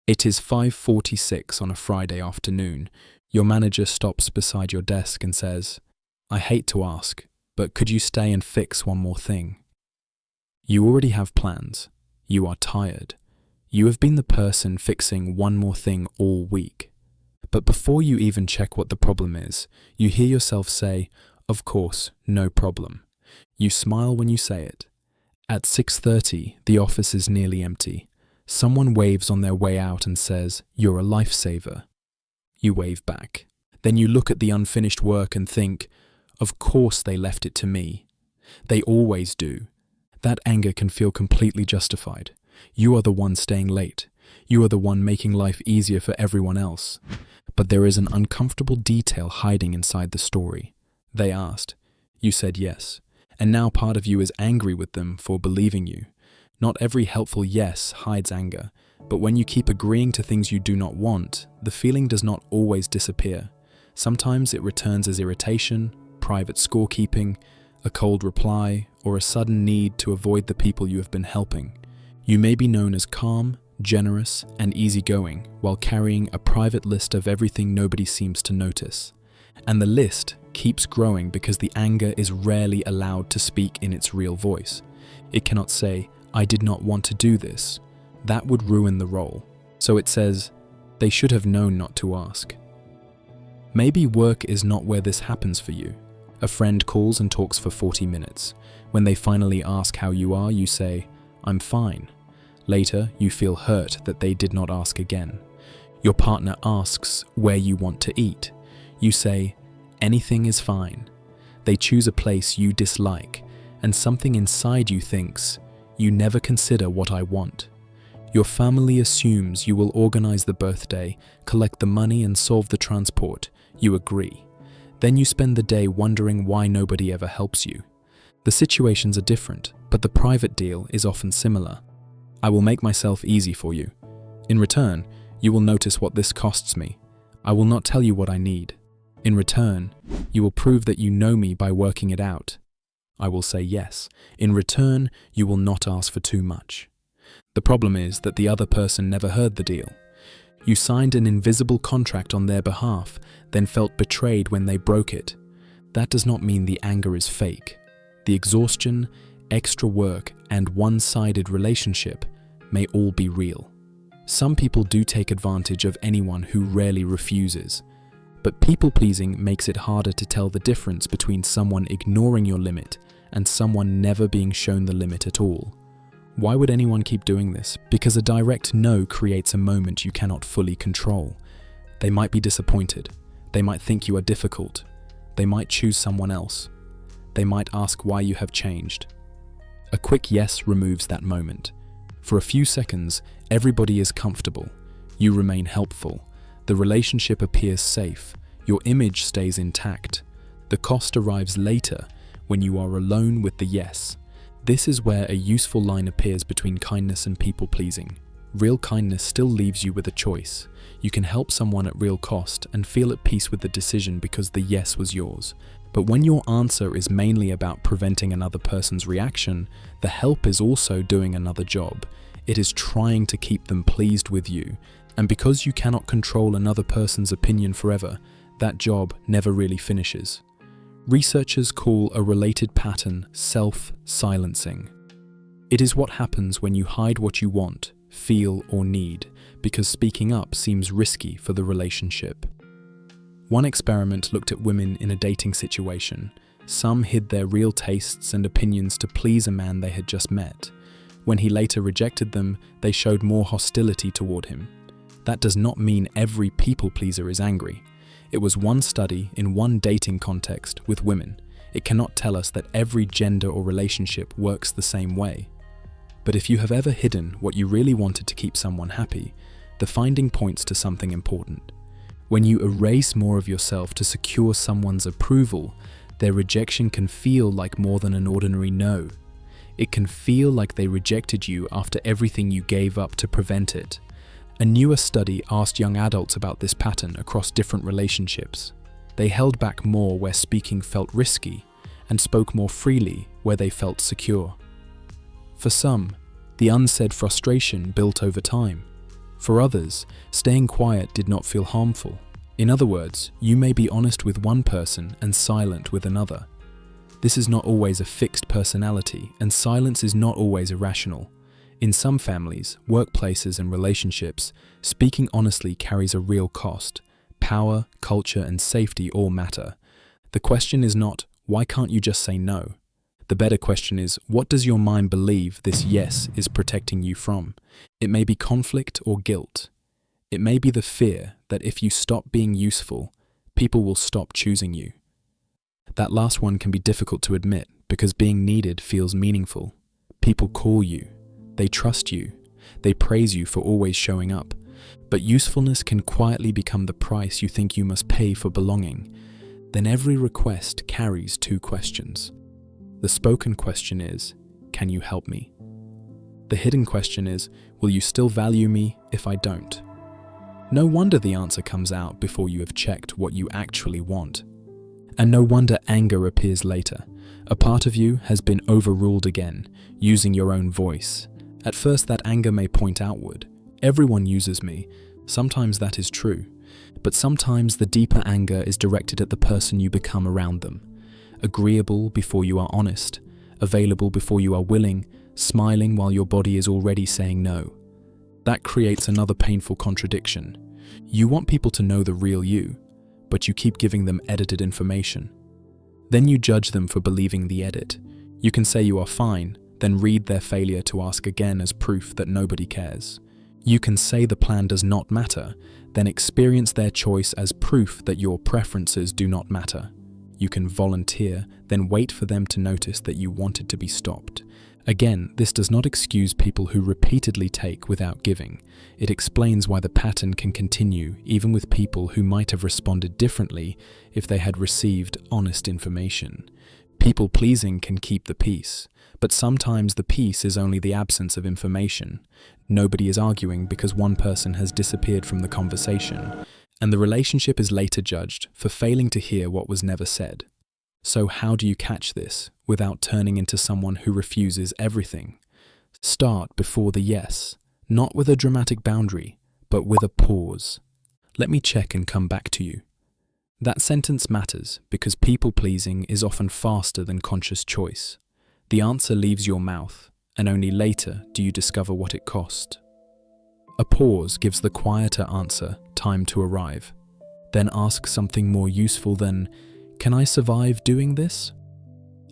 It is 5:46 on a Friday afternoon. Your manager stops beside your desk and says, "I hate to ask, but could you stay and fix one more thing?" You already have plans. You are tired. You have been the person fixing one more thing all week. But before you even check what the problem is, you hear yourself say, "Of course, no problem." You smile when you say it. At 6:30, the office is nearly empty. Someone waves on their way out and says, "You're a lifesaver." You wave back. Then you look at the unfinished work and think, "Of course they left it to me. They always do." That anger can feel completely justified. You are the one staying late. You are the one making life easier for everyone else. But there is an uncomfortable detail hiding inside the story. They asked. You said yes. And now part of you is angry with them for believing you. Not every helpful yes hides anger, but when you keep agreeing to things you do not want, the feeling does not always disappear. Sometimes it returns as irritation, private scorekeeping, a cold reply, or a sudden need to avoid the people you have been helping. You may be known as calm, generous, and easygoing while carrying a private list of everything nobody seems to notice. And the list keeps growing because the anger is rarely allowed to speak in its real voice. It cannot say, "I did not want to do this." That would ruin the role. So it says, "They should have known not to ask." Maybe work is not where this happens for you. A friend calls and talks for 40 minutes. When they finally ask how you are, you say, "I'm fine." Later, you feel hurt that they did not ask again. Your partner asks where you want to eat. You say, "Anything is fine." They choose a place you dislike, and something inside you thinks, "You never consider what I want." Your family assumes you will organize the birthday, collect the money, and solve the transport. You agree. Then you spend the day wondering why nobody ever helps you. The situations are different, but the private deal is often similar. I will make myself easy for you. In return, you will notice what this costs me. I will not tell you what I need. In return, you will prove that you know me by working it out. I will say yes. In return, you will not ask for too much. The problem is that the other person never heard the deal. You signed an invisible contract on their behalf, then felt betrayed when they broke it. That does not mean the anger is fake. The exhaustion, extra work, and one-sided relationship may all be real. Some people do take advantage of anyone who rarely refuses. But people-pleasing makes it harder to tell the difference between someone ignoring your limit and someone never being shown the limit at all. Why would anyone keep doing this? Because a direct no creates a moment you cannot fully control. They might be disappointed. They might think you are difficult. They might choose someone else. They might ask why you have changed. A quick yes removes that moment. For a few seconds, everybody is comfortable. You remain helpful. The relationship appears safe. Your image stays intact. The cost arrives later when you are alone with the yes. This is where a useful line appears between kindness and people-pleasing. Real kindness still leaves you with a choice. You can help someone at real cost and feel at peace with the decision because the yes was yours. But when your answer is mainly about preventing another person's reaction, the help is also doing another job. It is trying to keep them pleased with you. And because you cannot control another person's opinion forever, that job never really finishes. Researchers call a related pattern self-silencing. It is what happens when you hide what you want, feel, or need, because speaking up seems risky for the relationship. One experiment looked at women in a dating situation. Some hid their real tastes and opinions to please a man they had just met. When he later rejected them, they showed more hostility toward him. That does not mean every people pleaser is angry. It was one study in one dating context with women. It cannot tell us that every gender or relationship works the same way. But if you have ever hidden what you really wanted to keep someone happy, the finding points to something important. When you erase more of yourself to secure someone's approval, their rejection can feel like more than an ordinary no. It can feel like they rejected you after everything you gave up to prevent it. A newer study asked young adults about this pattern across different relationships. They held back more where speaking felt risky and spoke more freely where they felt secure. For some, the unsaid frustration built over time. For others, staying quiet did not feel harmful. In other words, you may be honest with one person and silent with another. This is not always a fixed personality, and silence is not always irrational. In some families, workplaces, and relationships, speaking honestly carries a real cost. Power, culture, and safety all matter. The question is not, why can't you just say no? The better question is, what does your mind believe this yes is protecting you from? It may be conflict or guilt. It may be the fear that if you stop being useful, people will stop choosing you. That last one can be difficult to admit because being needed feels meaningful. People call you. They trust you. They praise you for always showing up. But usefulness can quietly become the price you think you must pay for belonging. Then every request carries two questions. The spoken question is, can you help me? The hidden question is, will you still value me if I don't? No wonder the answer comes out before you have checked what you actually want. And no wonder anger appears later. A part of you has been overruled again, using your own voice. At first that anger may point outward. Everyone uses me. Sometimes that is true. But sometimes the deeper anger is directed at the person you become around them. Agreeable before you are honest. Available before you are willing. Smiling while your body is already saying no. That creates another painful contradiction. You want people to know the real you, but you keep giving them edited information. Then you judge them for believing the edit. You can say you are fine, then read their failure to ask again as proof that nobody cares. You can say the plan does not matter, then experience their choice as proof that your preferences do not matter. You can volunteer, then wait for them to notice that you wanted to be stopped. Again, this does not excuse people who repeatedly take without giving. It explains why the pattern can continue even with people who might have responded differently if they had received honest information. People-pleasing can keep the peace, but sometimes the peace is only the absence of information. Nobody is arguing because one person has disappeared from the conversation, and the relationship is later judged for failing to hear what was never said. So how do you catch this without turning into someone who refuses everything? Start before the yes, not with a dramatic boundary, but with a pause. Let me check and come back to you. That sentence matters because people-pleasing is often faster than conscious choice. The answer leaves your mouth, and only later do you discover what it cost. A pause gives the quieter answer time to arrive. Then ask something more useful than, can I survive doing this?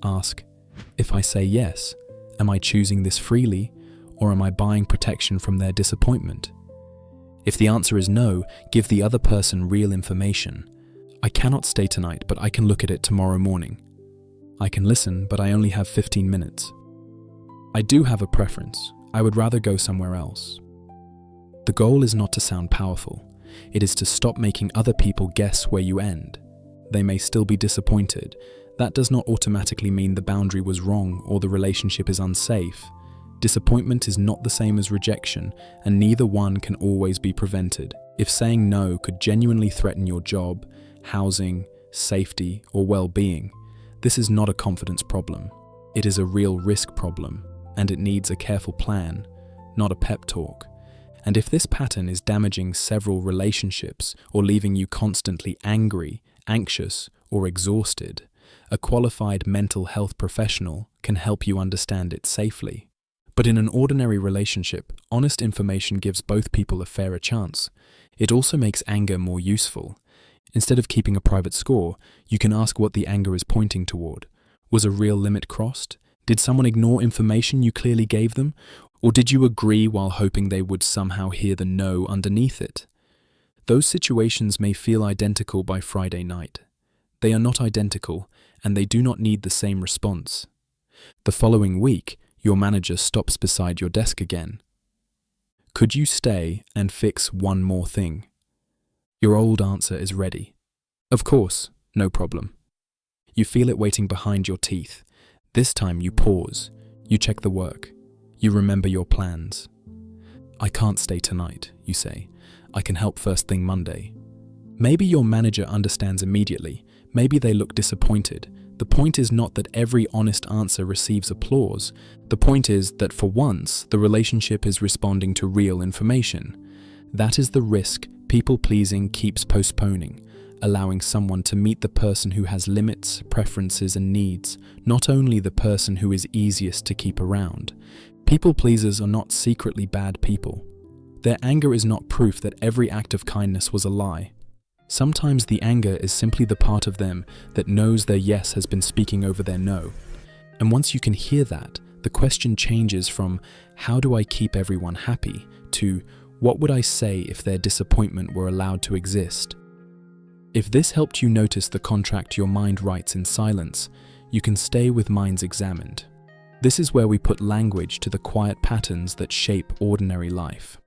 Ask, if I say yes, am I choosing this freely, or am I buying protection from their disappointment? If the answer is no, give the other person real information. I cannot stay tonight, but I can look at it tomorrow morning. I can listen, but I only have 15 minutes. I do have a preference. I would rather go somewhere else. The goal is not to sound powerful. It is to stop making other people guess where you end. They may still be disappointed. That does not automatically mean the boundary was wrong or the relationship is unsafe. Disappointment is not the same as rejection, and neither one can always be prevented. If saying no could genuinely threaten your job, housing, safety, or well-being, this is not a confidence problem. It is a real risk problem, and it needs a careful plan, not a pep talk. And if this pattern is damaging several relationships or leaving you constantly angry, anxious, or exhausted, a qualified mental health professional can help you understand it safely. But in an ordinary relationship, honest information gives both people a fairer chance. It also makes anger more useful. Instead of keeping a private score, you can ask what the anger is pointing toward. Was a real limit crossed? Did someone ignore information you clearly gave them? Or did you agree while hoping they would somehow hear the no underneath it? Those situations may feel identical by Friday night. They are not identical, and they do not need the same response. The following week, your manager stops beside your desk again. Could you stay and fix one more thing? Your old answer is ready. Of course, no problem. You feel it waiting behind your teeth. This time you pause. You check the work. You remember your plans. I can't stay tonight, you say. I can help first thing Monday. Maybe your manager understands immediately. Maybe they look disappointed. The point is not that every honest answer receives applause. The point is that for once, the relationship is responding to real information. That is the risk people-pleasing keeps postponing, allowing someone to meet the person who has limits, preferences, and needs, not only the person who is easiest to keep around. People-pleasers are not secretly bad people. Their anger is not proof that every act of kindness was a lie. Sometimes the anger is simply the part of them that knows their yes has been speaking over their no. And once you can hear that, the question changes from how do I keep everyone happy to what would I say if their disappointment were allowed to exist? If this helped you notice the contract your mind writes in silence, you can stay with Minds Examined. This is where we put language to the quiet patterns that shape ordinary life.